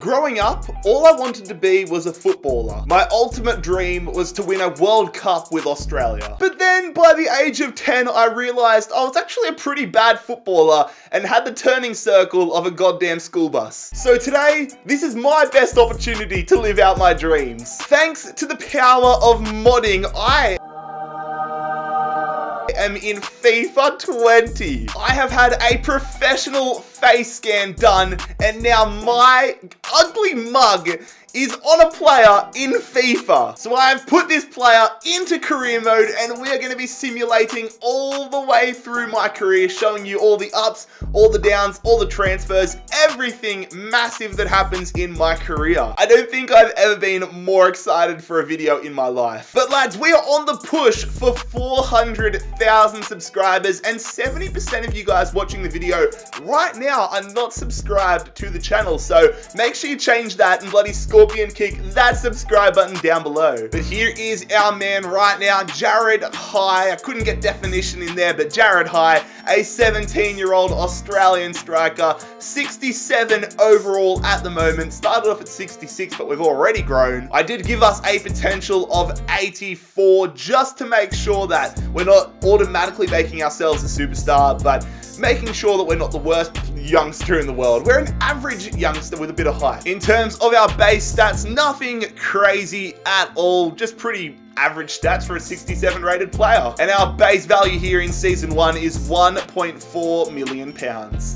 Growing up, all I wanted to be was a footballer. My ultimate dream was to win a World Cup with Australia. But then, by the age of 10, I realised I was actually a pretty bad footballer and had the turning circle of a goddamn school bus. So today, this is my best opportunity to live out my dreams. Thanks to the power of modding, I am in FIFA 20. I have had a professional face scan done, and now my ugly mug is on a player in FIFA. So I have put this player into career mode, and we are going to be simulating all the way through my career, showing you all the ups, all the downs, all the transfers, everything massive that happens in my career. I don't think I've ever been more excited for a video in my life. But lads, we are on the push for 400,000 subscribers, and 70% of you guys watching the video right now are not subscribed to the channel. So make sure you change that and bloody scorpion kick that subscribe button down below. But here is our man right now, JarradHD. I couldn't get definition in there, but JarradHD, a 17-year-old Australian striker, 67 overall at the moment. Started off at 66, but we've already grown. I did give us a potential of 84 just to make sure that we're not automatically making ourselves a superstar, but making sure that we're not the worst youngster in the world. We're an average youngster with a bit of hype. In terms of our base stats, nothing crazy at all, just pretty average stats for a 67 rated player. And our base value here in season 1 is £1.4 million.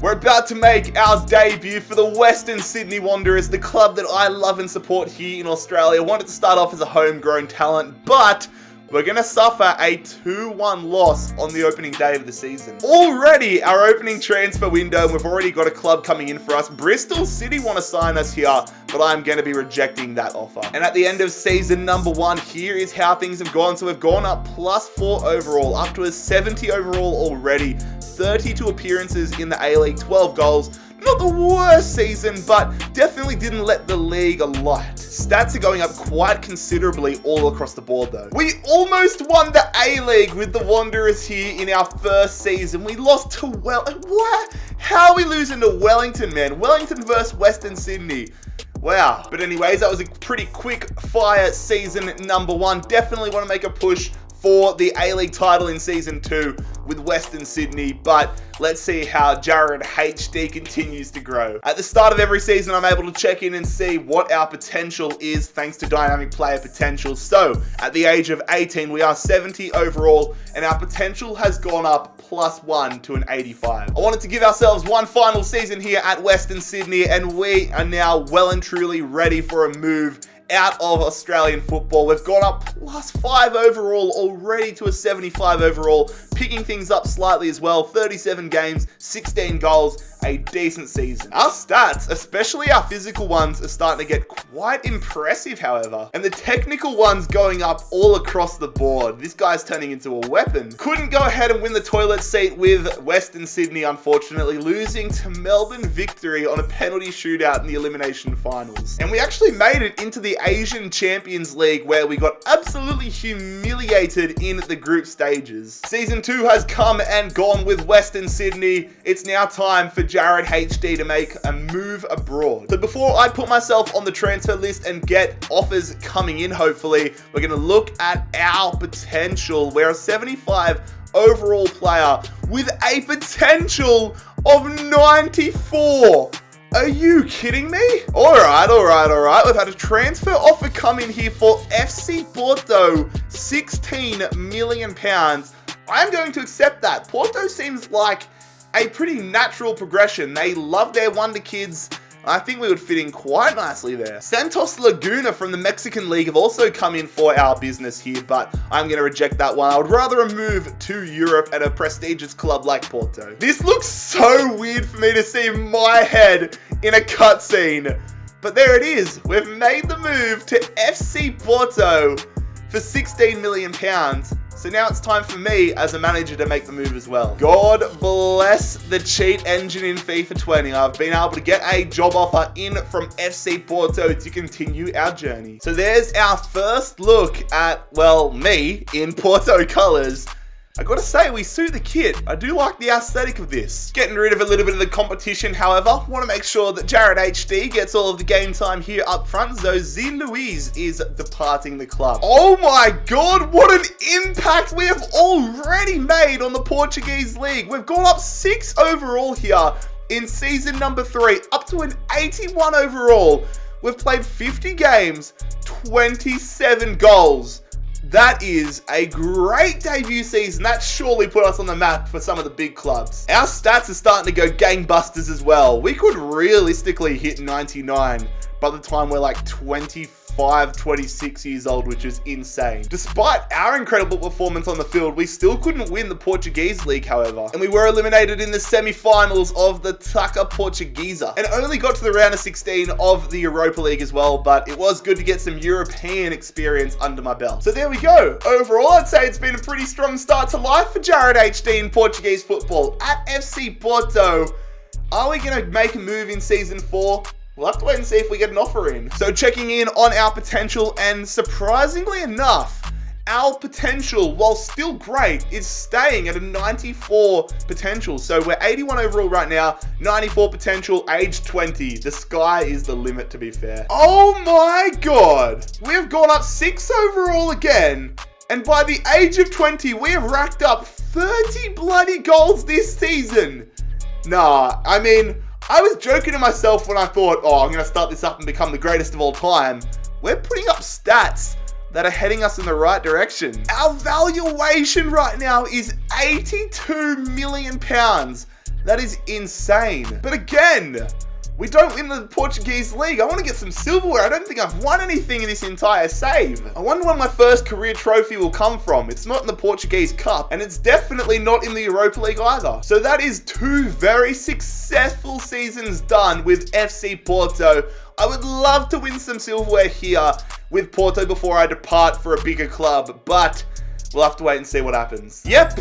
We're about to make our debut for the Western Sydney Wanderers, the club that I love and support here in Australia. Wanted to start off as a homegrown talent, but we're going to suffer a 2-1 loss on the opening day of the season. Already our opening transfer window, and we've already got a club coming in for us. Bristol City want to sign us here, but I'm going to be rejecting that offer. And at the end of season number 1, here is how things have gone. So we've gone up +4 overall, up to a 70 overall already. 32 appearances in the A-League, 12 goals. Not the worst season, but definitely didn't let the league alight. Stats are going up quite considerably all across the board though. We almost won the A-League with the Wanderers here in our first season. We lost to what? How are we losing to Wellington, man? Wellington versus Western Sydney. Wow. But anyways, that was a pretty quick fire season number 1. Definitely want to make a push for the A-League title in season 2 with Western Sydney, but let's see how JarradHD continues to grow. At the start of every season, I'm able to check in and see what our potential is thanks to dynamic player potential. So at the age of 18, we are 70 overall, and our potential has gone up +1 to an 85. I wanted to give ourselves one final season here at Western Sydney, and we are now well and truly ready for a move out of Australian football. We've gone up +5 overall already to a 75 overall, picking things up slightly as well. 37 games, 16 goals, a decent season. Our stats, especially our physical ones, are starting to get quite impressive, however. And the technical ones going up all across the board. This guy's turning into a weapon. Couldn't go ahead and win the toilet seat with Western Sydney, unfortunately, losing to Melbourne Victory on a penalty shootout in the elimination finals. And we actually made it into the Asian Champions League, where we got absolutely humiliated in the group stages. Season 2 has come and gone with Western Sydney. It's now time for JarradHD to make a move abroad. So before I put myself on the transfer list and get offers coming in, hopefully, we're going to look at our potential. We're a 75 overall player with a potential of 94. Are you kidding me? Alright. We've had a transfer offer come in here for FC Porto, £16 million. I'm going to accept that. Porto seems like a pretty natural progression. They love their wonder kids. I think we would fit in quite nicely there. Santos Laguna from the Mexican League have also come in for our business here, but I'm going to reject that one. I would rather move to Europe at a prestigious club like Porto. This looks so weird for me to see my head in a cutscene, but there it is. We've made the move to FC Porto for £16 million. So now it's time for me as a manager to make the move as well. God bless the cheat engine in FIFA 20. I've been able to get a job offer in from FC Porto to continue our journey. So there's our first look at, well, me in Porto colours. I gotta say, we suit the kit. I do like the aesthetic of this. Getting rid of a little bit of the competition, however. Want to make sure that JarradHD gets all of the game time here up front. So Z Luiz is departing the club. Oh my god, what an impact we have already made on the Portuguese league. We've gone up 6 overall here in season number 3, up to an 81 overall. We've played 50 games, 27 goals. That is a great debut season. That surely put us on the map for some of the big clubs. Our stats are starting to go gangbusters as well. We could realistically hit 99 by the time we're like 25, 26 years old, which is insane. Despite our incredible performance on the field, we still couldn't win the Portuguese league, however. And we were eliminated in the semi-finals of the Taça Portuguesa and only got to the round of 16 of the Europa League as well, but it was good to get some European experience under my belt. So there we go. Overall, I'd say it's been a pretty strong start to life for JarradHD in Portuguese football. At FC Porto, are we going to make a move in season 4? We'll have to wait and see if we get an offer in. So checking in on our potential, and surprisingly enough, our potential, while still great, is staying at a 94 potential. So we're 81 overall right now, 94 potential, age 20. The sky is the limit, to be fair. Oh my god! We have gone up 6 overall again, and by the age of 20, we have racked up 30 bloody goals this season. Nah, I mean, I was joking to myself when I thought, oh, I'm going to start this up and become the greatest of all time. We're putting up stats that are heading us in the right direction. Our valuation right now is £82 million. That is insane. But again, we don't win the Portuguese league. I want to get some silverware. I don't think I've won anything in this entire save. I wonder when my first career trophy will come from. It's not in the Portuguese Cup, and it's definitely not in the Europa League either. So that is 2 very successful seasons done with FC Porto. I would love to win some silverware here with Porto before I depart for a bigger club, but we'll have to wait and see what happens. Yep,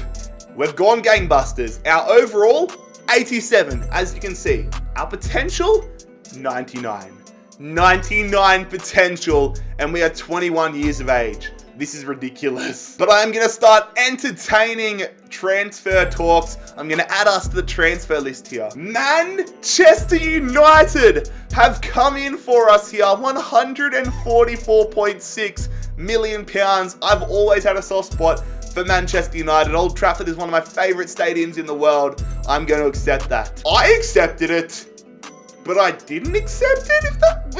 we've gone gangbusters. Our overall, 87, as you can see. Our potential, 99. 99 potential, and we are 21 years of age. This is ridiculous. But I am going to start entertaining transfer talks. I'm going to add us to the transfer list here. Manchester United have come in for us here. £144.6 million. I've always had a soft spot for Manchester United. Old Trafford is one of my favourite stadiums in the world. I'm going to accept that. I accepted it, but I didn't accept it if that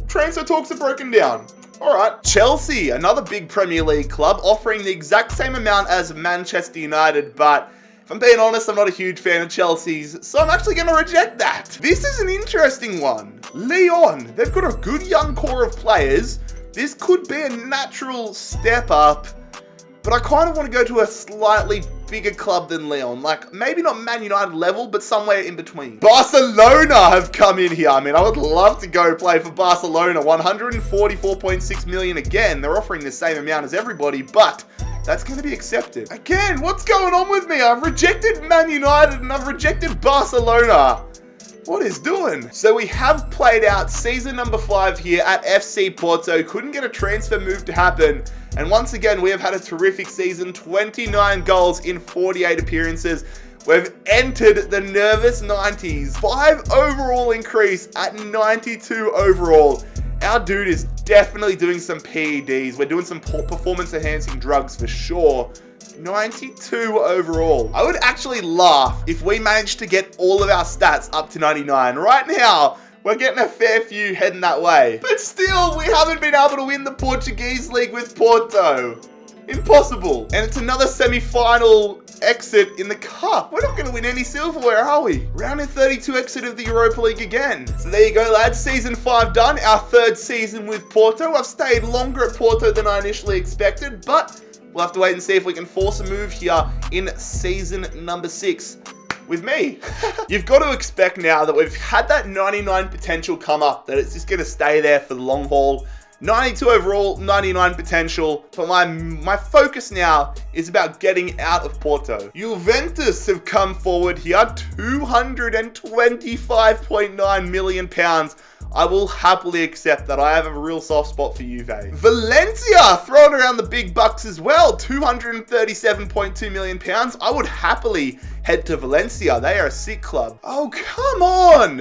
transfer talks are broken down. Alright, Chelsea, another big Premier League club, offering the exact same amount as Manchester United, but if I'm being honest, I'm not a huge fan of Chelsea's, so I'm actually going to reject that. This is an interesting one. Lyon, they've got a good young core of players. This could be a natural step up, but I kind of want to go to a slightly bigger club than Lyon. Like, maybe not Man United level, but somewhere in between. Barcelona have come in here. I mean, I would love to go play for Barcelona. 144.6 million again. They're offering the same amount as everybody, but that's going to be accepted. Again, what's going on with me? I've rejected Man United and I've rejected Barcelona. What is doing? So we have played out season number 5 here at FC Porto. Couldn't get a transfer move to happen. And once again, we have had a terrific season. 29 goals in 48 appearances. We've entered the nervous 90s. 5 overall increase at 92 overall. Our dude is definitely doing some PEDs. We're doing some performance enhancing drugs for sure. 92 overall. I would actually laugh if we managed to get all of our stats up to 99. Right now, we're getting a fair few heading that way. But still, we haven't been able to win the Portuguese league with Porto. Impossible. And it's another semi-final exit in the cup. We're not going to win any silverware, are we? Round of 32 exit of the Europa League again. So there you go, lads. Season 5 done. Our 3rd season with Porto. I've stayed longer at Porto than I initially expected, but we'll have to wait and see if we can force a move here in season number 6 with me. You've got to expect now that we've had that 99 potential come up, that it's just going to stay there for the long haul. 92 overall, 99 potential. But my focus now is about getting out of Porto. Juventus have come forward here, £225.9 million. I will happily accept that. I have a real soft spot for Juve. Valencia throwing around the big bucks as well. £237.2 million. I would happily head to Valencia. They are a sick club. Oh, come on.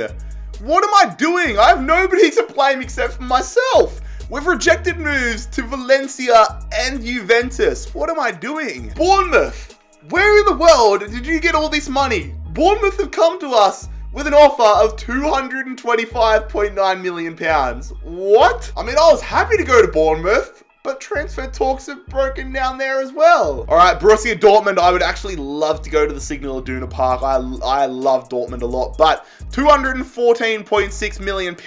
What am I doing? I have nobody to blame except for myself. We've rejected moves to Valencia and Juventus. What am I doing? Bournemouth. Where in the world did you get all this money? Bournemouth have come to us with an offer of £225.9 million. What? I mean, I was happy to go to Bournemouth, but transfer talks have broken down there as well. All right, Borussia Dortmund, I would actually love to go to the Signal Iduna Park. I love Dortmund a lot, but £214.6 million,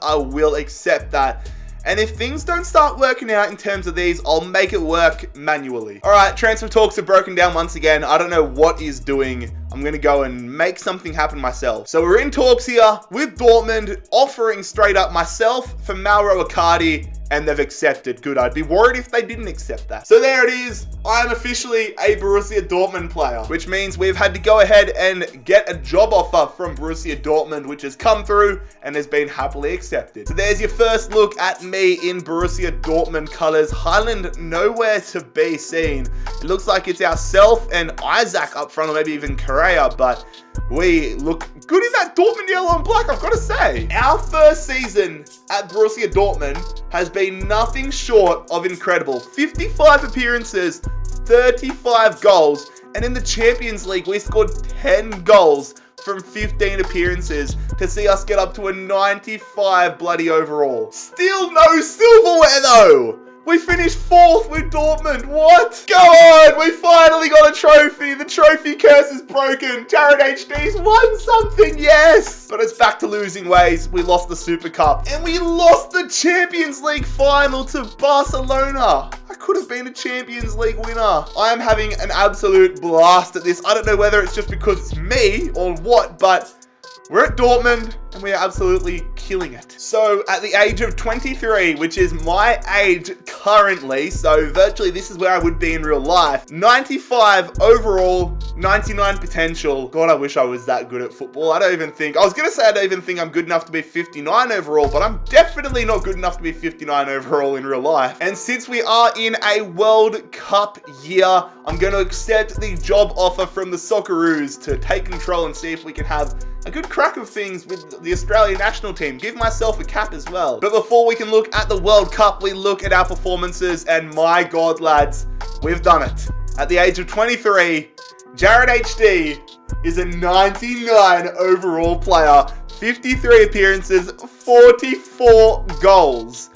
I will accept that. And if things don't start working out in terms of these, I'll make it work manually. All right, transfer talks have broken down once again. I don't know what is doing. I'm going to go and make something happen myself. So we're in talks here with Dortmund, offering straight up myself for Mauro Icardi, and they've accepted. Good. I'd be worried if they didn't accept that. So there it is. I am officially a Borussia Dortmund player, which means we've had to go ahead and get a job offer from Borussia Dortmund, which has come through and has been happily accepted. So there's your first look at me in Borussia Dortmund colors. Highland nowhere to be seen. It looks like it's ourselves and Isaac up front, or maybe even Correa, but we look good in that Dortmund yellow and black, I've got to say. Our first season at Borussia Dortmund has been nothing short of incredible. 55 appearances, 35 goals, and in the Champions League, we scored 10 goals from 15 appearances to see us get up to a 95 bloody overall. Still no silverware though. We finished 4th with Dortmund. What? Go on! We finally got a trophy. The trophy curse is broken. JarradHD's won something, yes! But it's back to losing ways. We lost the Super Cup. And we lost the Champions League final to Barcelona. I could have been a Champions League winner. I am having an absolute blast at this. I don't know whether it's just because it's me or what, but we're at Dortmund and we are absolutely killing it. So at the age of 23, which is my age currently, so virtually this is where I would be in real life. 95 overall, 99 potential. God, I wish I was that good at football. I was gonna say I don't even think I'm good enough to be 59 overall, but I'm definitely not good enough to be 59 overall in real life. And since we are in a World Cup year, I'm gonna accept the job offer from the Socceroos to take control and see if we can have a good crack of things with the Australian national team. Give myself a cap as well. But before we can look at the World Cup, we look at our performances, and my God, lads, we've done it. At the age of 23, JarradHD is a 99 overall player, 53 appearances, 44 goals.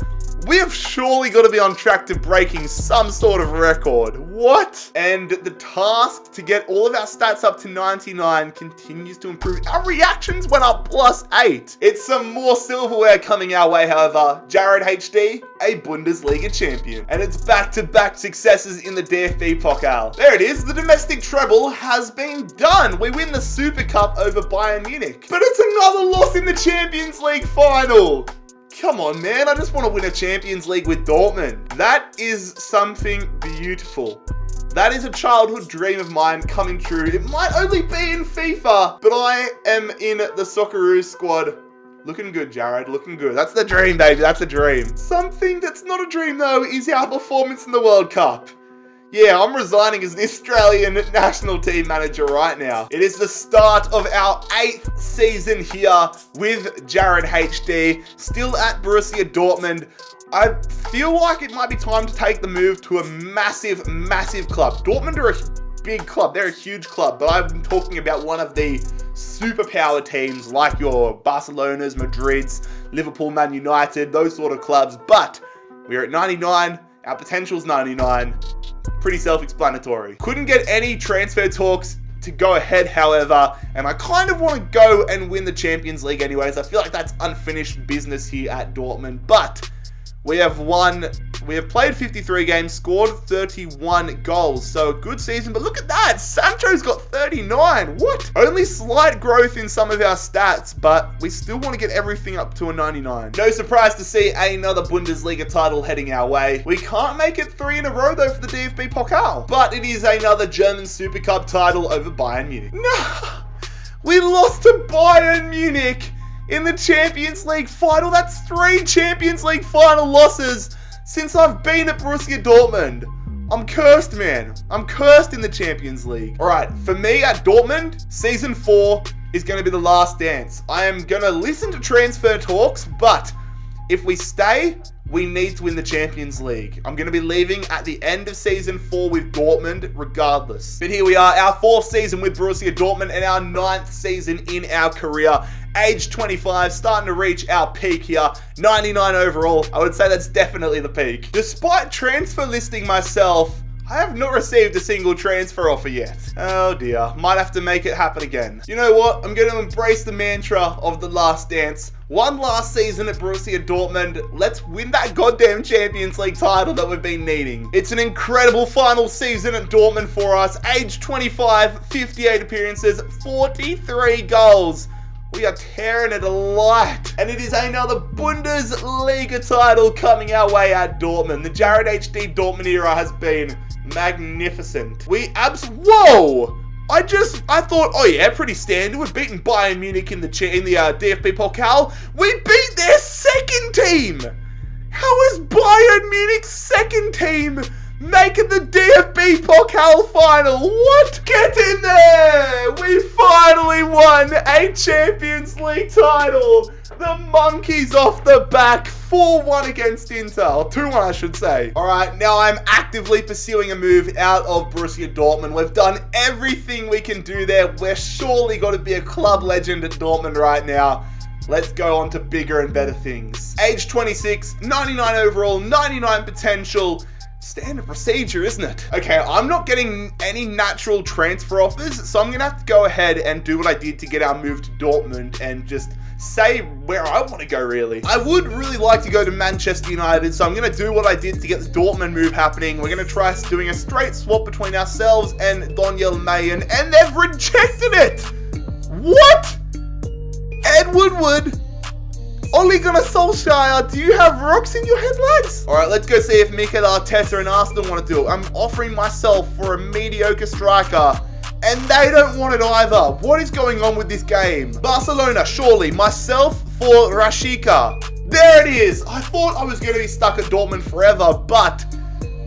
We have surely got to be on track to breaking some sort of record. What? And the task to get all of our stats up to 99 continues to improve. Our reactions went up +8. It's some more silverware coming our way, however. JarradHD, a Bundesliga champion. And it's back-to-back successes in the DFB Pokal. There it is. The domestic treble has been done. We win the Super Cup over Bayern Munich. But it's another loss in the Champions League final. Come on, man. I just want to win a Champions League with Dortmund. That is something beautiful. That is a childhood dream of mine coming true. It might only be in FIFA, but I am in the Socceroos squad. Looking good, Jarrad. Looking good. That's the dream, baby. That's the dream. Something that's not a dream, though, is our performance in the World Cup. Yeah, I'm resigning as the Australian national team manager right now. It is the start of our 8th season here with JarradHD, still at Borussia Dortmund. I feel like it might be time to take the move to a massive, massive club. Dortmund are a big club. They're a huge club, but I'm talking about one of the superpower teams like your Barcelonas, Madrids, Liverpool, Man United, those sort of clubs. But we're at 99. Our potential's 99. Pretty self-explanatory. Couldn't get any transfer talks to go ahead, however, and I kind of want to go and win the Champions League anyways. I feel like that's unfinished business here at Dortmund, but we have played 53 games, scored 31 goals. So a good season, but look at that. Sancho's got 39. What? Only slight growth in some of our stats, but we still want to get everything up to a 99. No surprise to see another Bundesliga title heading our way. We can't make it 3 in a row though for the DFB Pokal, but it is another German Super Cup title over Bayern Munich. No, we lost to Bayern Munich in the Champions League final. That's 3 Champions League final losses since I've been at Borussia Dortmund. I'm cursed, man. I'm cursed in the Champions League. All right, for me at Dortmund, season 4 is going to be the last dance. I am going to listen to transfer talks, but if we stay, we need to win the Champions League. I'm going to be leaving at the end of season 4 with Dortmund regardless. But here we are, our 4th season with Borussia Dortmund and our 9th season in our career. Age 25, starting to reach our peak here. 99 overall. I would say that's definitely the peak. Despite transfer listing myself, I have not received a single transfer offer yet. Oh dear, might have to make it happen again. You know what? I'm going to embrace the mantra of the last dance. One last season at Borussia Dortmund. Let's win that goddamn Champions League title that we've been needing. It's an incredible final season at Dortmund for us. Age 25, 58 appearances, 43 goals. We are tearing it alight. And it is another Bundesliga title coming our way at Dortmund. The JarradHD Dortmund era has been magnificent. Whoa! I thought, oh yeah, pretty standard. We've beaten Bayern Munich in the DFB Pokal. We beat their second team. How is Bayern Munich's second team making the DFB Pokal final? What? Get in there! We finally won a Champions League title. The monkeys off the back. 4-1 against Inter. Or 2-1, I should say. Alright, now I'm actively pursuing a move out of Borussia Dortmund. We've done everything we can do there. We're surely got to be a club legend at Dortmund right now. Let's go on to bigger and better things. Age 26, 99 overall, 99 potential. Standard procedure, isn't it? Okay, I'm not getting any natural transfer offers, so I'm going to have to go ahead and do what I did to get our move to Dortmund and just say where I want to go, really. I would really like to go to Manchester United, so I'm going to do what I did to get the Dortmund move happening. We're going to try doing a straight swap between ourselves and Daniel Mayen, and they've rejected it! What? Ed Woodward? Ole Gunnar Solskjaer, do you have rocks in your head, lads? All right, let's go see if Mikel Arteta and Arsenal want to do it. I'm offering myself for a mediocre striker, and they don't want it either. What is going on with this game? Barcelona, surely. Myself for Rashica. There it is. I thought I was going to be stuck at Dortmund forever, but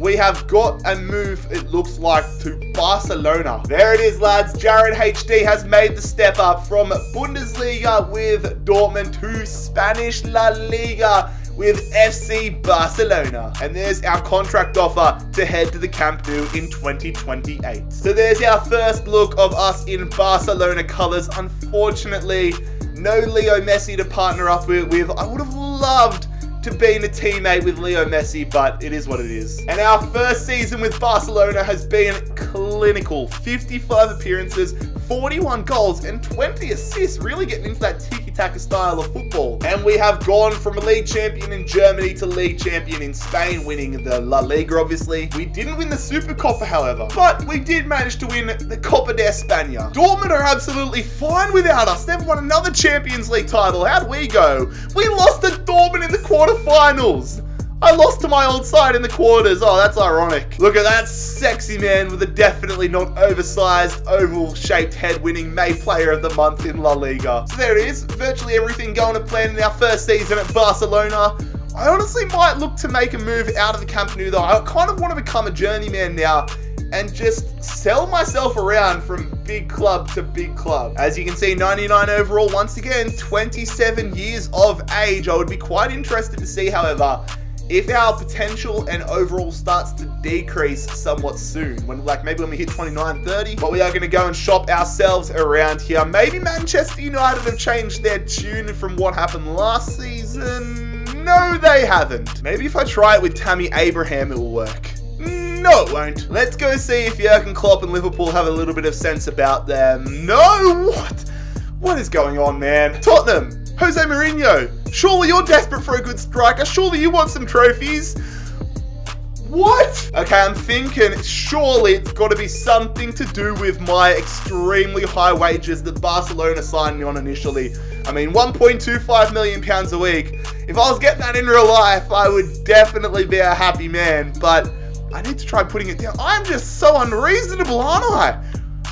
we have got a move, it looks like, to Barcelona. There it is, lads. JarradHD has made the step up from Bundesliga with Dortmund to Spanish La Liga with FC Barcelona. And there's our contract offer to head to the Camp Nou in 2028. So there's our first look of us in Barcelona colours. Unfortunately, no Leo Messi to partner up with. I would have loved to being a teammate with Leo Messi, but it is what it is. And our first season with Barcelona has been clinical. 55 appearances, 41 goals, and 20 assists, really getting into that tiki-taka style of football. And we have gone from a league champion in Germany to league champion in Spain, winning the La Liga, obviously. We didn't win the Super Copa, however, but we did manage to win the Copa de España. Dortmund are absolutely fine without us. They've won another Champions League title. How'd we go? We lost to Dortmund in the quarterfinals. I lost to my old side in the quarters. Oh, that's ironic. Look at that sexy man with a definitely not oversized, oval-shaped head winning May Player of the Month in La Liga. So there it is. Virtually everything going to plan in our first season at Barcelona. I honestly might look to make a move out of the Camp Nou, though. I kind of want to become a journeyman now and just sell myself around from big club to big club. As you can see, 99 overall, once again, 27 years of age. I would be quite interested to see, however, if our potential and overall starts to decrease somewhat soon, maybe when we hit 29, 30, but we are going to go and shop ourselves around here. Maybe Manchester United have changed their tune from what happened last season. No, they haven't. Maybe if I try it with Tammy Abraham, it will work. No, it won't. Let's go see if Jurgen Klopp and Liverpool have a little bit of sense about them. No, what? What is going on, man? Tottenham, Jose Mourinho. Surely you're desperate for a good striker. Surely you want some trophies. What? Okay, I'm thinking surely it's got to be something to do with my extremely high wages that Barcelona signed me on initially. I mean, £1.25 million a week. If I was getting that in real life, I would definitely be a happy man, but I need to try putting it down. I'm just so unreasonable, aren't I?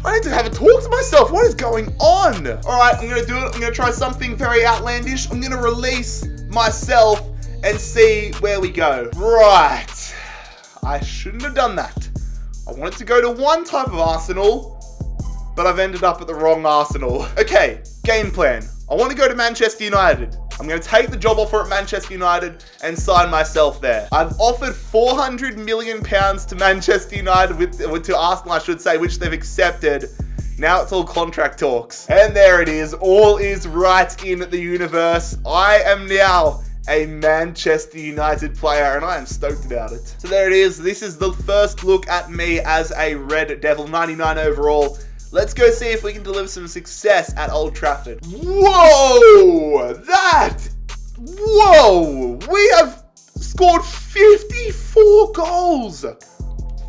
I need to have a talk to myself. What is going on? All right, I'm gonna do it. I'm gonna try something very outlandish. I'm gonna release myself and see where we go. Right. I shouldn't have done that. I wanted to go to one type of Arsenal, but I've ended up at the wrong Arsenal. Okay, game plan. I want to go to Manchester United. I'm going to take the job offer at Manchester United and sign myself there. I've offered £400 million to Manchester United, to Arsenal, I should say, which they've accepted. Now it's all contract talks. And there it is. All is right in the universe. I am now a Manchester United player, and I am stoked about it. So there it is. This is the first look at me as a Red Devil, 99 overall. Let's go see if we can deliver some success at Old Trafford. Whoa! Whoa! We have scored 54 goals!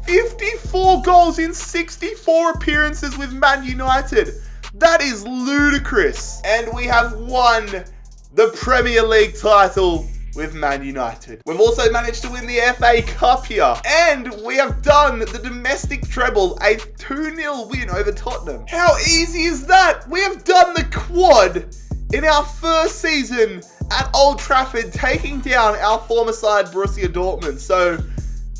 54 goals in 64 appearances with Man United. That is ludicrous. And we have won the Premier League title with Man United. We've also managed to win the FA Cup here. And we have done the domestic treble, a 2-0 win over Tottenham. How easy is that? We have done the quad in our first season at Old Trafford, taking down our former side, Borussia Dortmund. So,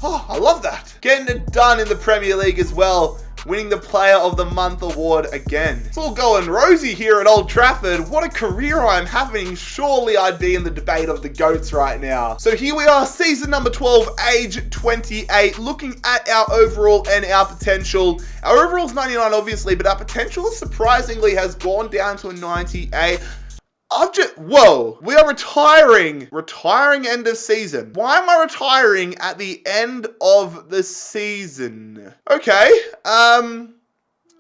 I love that. Getting it done in the Premier League as well. Winning the Player of the Month award again. It's all going rosy here at Old Trafford. What a career I'm having. Surely I'd be in the debate of the GOATs right now. So here we are, season number 12, age 28, looking at our overall and our potential. Our overall's 99, obviously, but our potential surprisingly has gone down to a 98. Whoa, we are retiring end of season. Why am I retiring at the end of the season? Okay,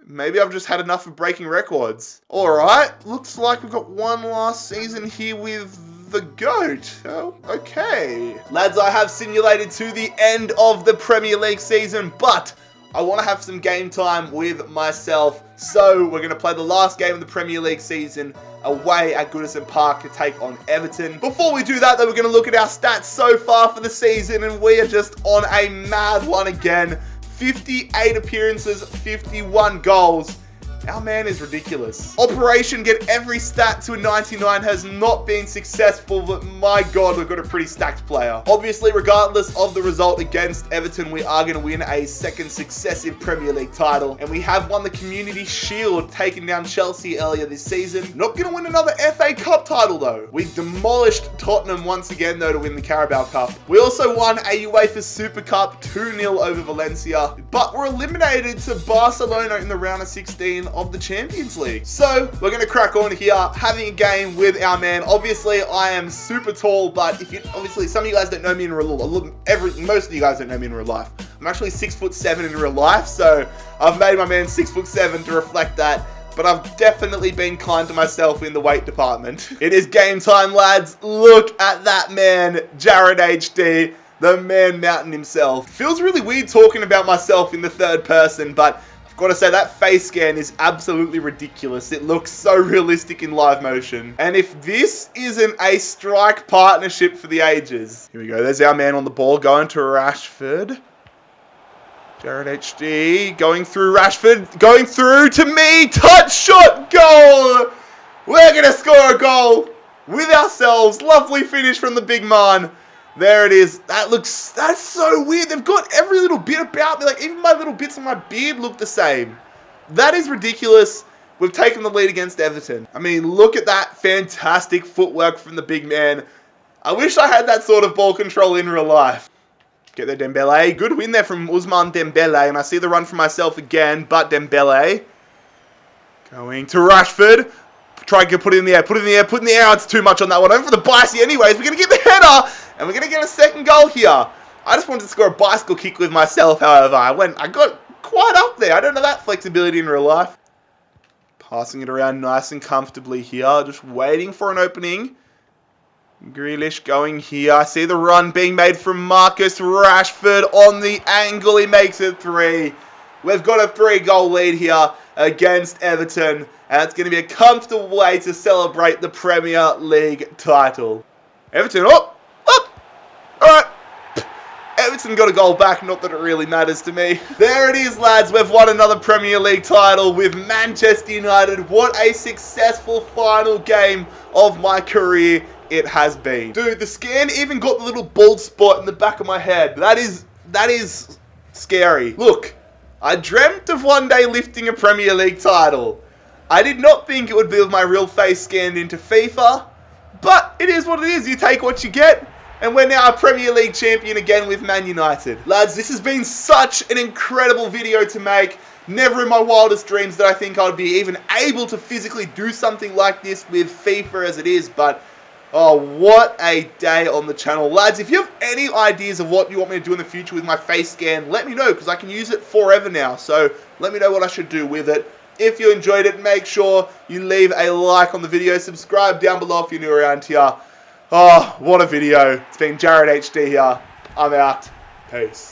maybe I've just had enough of breaking records. All right, looks like we've got one last season here with the GOAT. Oh, okay. Lads, I have simulated to the end of the Premier League season, but I want to have some game time with myself. So we're going to play the last game of the Premier League season away at Goodison Park to take on Everton. Before we do that, though, we're going to look at our stats so far for the season, and we are just on a mad one again. 58 appearances, 51 goals. Our man is ridiculous. Operation Get Every Stat to a 99 has not been successful, but my God, we've got a pretty stacked player. Obviously, regardless of the result against Everton, we are going to win a second successive Premier League title. And we have won the Community Shield, taking down Chelsea earlier this season. Not going to win another FA Cup title, though. We demolished Tottenham once again, though, to win the Carabao Cup. We also won a UEFA Super Cup 2-0 over Valencia, but were eliminated to Barcelona in the round of 16 of the Champions League. So we're going to crack on here, having a game with our man. Obviously, I am super tall, but obviously some of you guys don't know me in real life. Most of you guys don't know me in real life. I'm actually 6'7" in real life, so I've made my man 6'7" to reflect that. But I've definitely been kind to myself in the weight department. It is game time, lads. Look at that man, JarradHD, the man mountain himself. Feels really weird talking about myself in the third person, but I've got to say that face scan is absolutely ridiculous. It looks so realistic in live motion. And if this isn't a strike partnership for the ages. Here we go. There's our man on the ball going to Rashford. JarradHD going through Rashford. Going through to me. Touch shot. Goal. We're going to score a goal with ourselves. Lovely finish from the big man. There it is. That's so weird. They've got every little bit about me. Like, even my little bits on my beard look the same. That is ridiculous. We've taken the lead against Everton. I mean, look at that fantastic footwork from the big man. I wish I had that sort of ball control in real life. Get there, Dembele. Good win there from Ousmane Dembele. And I see the run for myself again, but Dembele going to Rashford. Try and put it in the air. Put it in the air. Put it in the air. It's too much on that one. Over for the bicycle anyways. We're going to get the header. And we're going to get a second goal here. I just wanted to score a bicycle kick with myself, however. I got quite up there. I don't have that flexibility in real life. Passing it around nice and comfortably here. Just waiting for an opening. Grealish going here. I see the run being made from Marcus Rashford on the angle. He makes it 3. We've got a 3-goal lead here against Everton. And it's going to be a comfortable way to celebrate the Premier League title. Everton, Everton Dixon got a goal back, not that it really matters to me. There it is, lads. We've won another Premier League title with Manchester United. What a successful final game of my career it has been. Dude, the scan even got the little bald spot in the back of my head. That is scary. Look, I dreamt of one day lifting a Premier League title. I did not think it would be with my real face scanned into FIFA, but it is what it is. You take what you get. And we're now a Premier League champion again with Man United. Lads, this has been such an incredible video to make. Never in my wildest dreams did I think I'd be even able to physically do something like this with FIFA as it is. But, oh, what a day on the channel. Lads, if you have any ideas of what you want me to do in the future with my face scan, let me know, because I can use it forever now. So let me know what I should do with it. If you enjoyed it, make sure you leave a like on the video. Subscribe down below if you're new around here. Oh, what a video. It's been JarradHD here. I'm out. Peace.